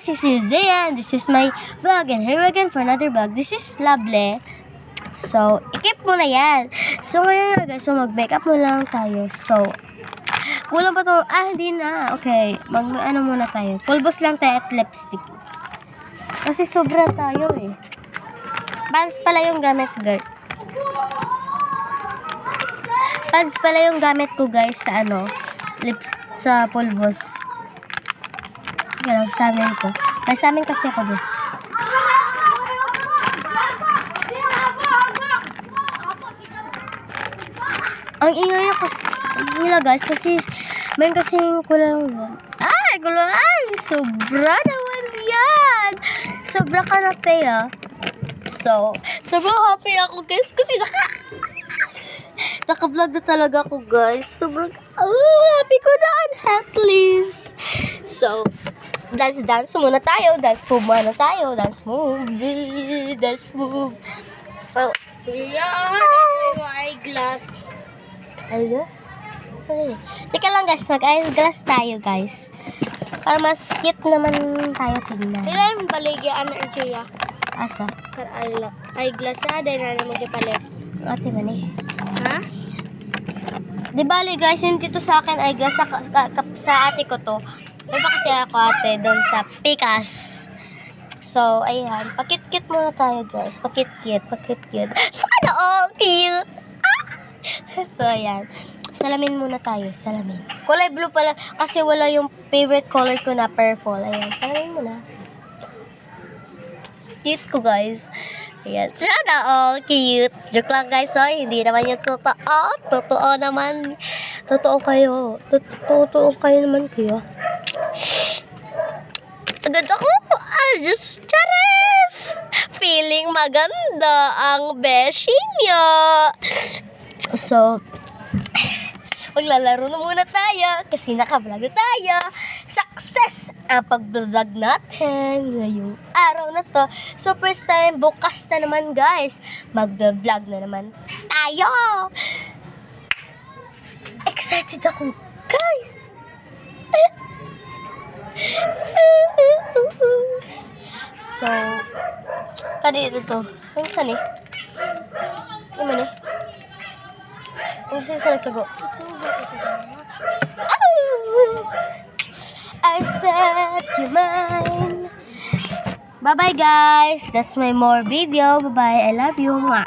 guys, this is Zaya and this is my vlog and here again for another vlog. This is Lovely. So, ikip mo na yan. So, ngayon na guys, so mag-makeup mo lang tayo. So, kulang pa to. Hindi na. Okay, ano muna tayo. Pulbos lang tayo at lipstick. Kasi sobra tayo eh. Pants pala yung gamit, girl. Pants pala yung gamit ko guys sa lips sa pulbos. Yan, sa amin ko. May sa amin kasi ako doon. Ang ingay ako nila guys kasi may kasing kulang. Sobra naman yan. Sobra ka na tayo. So, sobrang happy ako guys kasi naka-vlog na talaga ako guys. Sobrang happy ko na unhatless. So, dance muna tayo. Dance move muna tayo. Dance move. So, yeah, eyeglass. Eyeglass? Teka lang guys, mag-eyeglass tayo guys. Para mas cute naman tayo tingnan. Ilan baligyan na siya? Asa? Eyeglass siya, dahil na magkipalit. Ate mani. Ha? Di bali guys, hindi to sa akin eyeglass. Sa ate ko to. May pa kasi ako ate doon sa Pikas. So, ayan. Pakit-kit muna tayo guys. Pakit-kit. Sana all cute. So, ayan. Salamin muna tayo. Salamin. Kulay blue pala. Kasi wala yung favorite color ko na purple. Ayan. Salamin muna. Cute ko guys. Ayan. Sana all cute. Joke lang guys. So, hindi naman yung totoo. Totoo naman. Totoo kayo. Totoo kayo naman kayo. Ganda ko. Just chares. Feeling maganda ang beshi niya. So, maglalaro na muna tayo kasi naka-vlog na tayo. Success ang pag-vlog natin ngayong araw na to. So, first time, bukas na naman guys. Mag-vlog na naman tayo. Excited ako guys. So, dito to. Ang saan eh? Yung man eh? Ang sinasago. I said you mine. Bye-bye guys. That's my more video. Bye-bye. I love you. Mwah.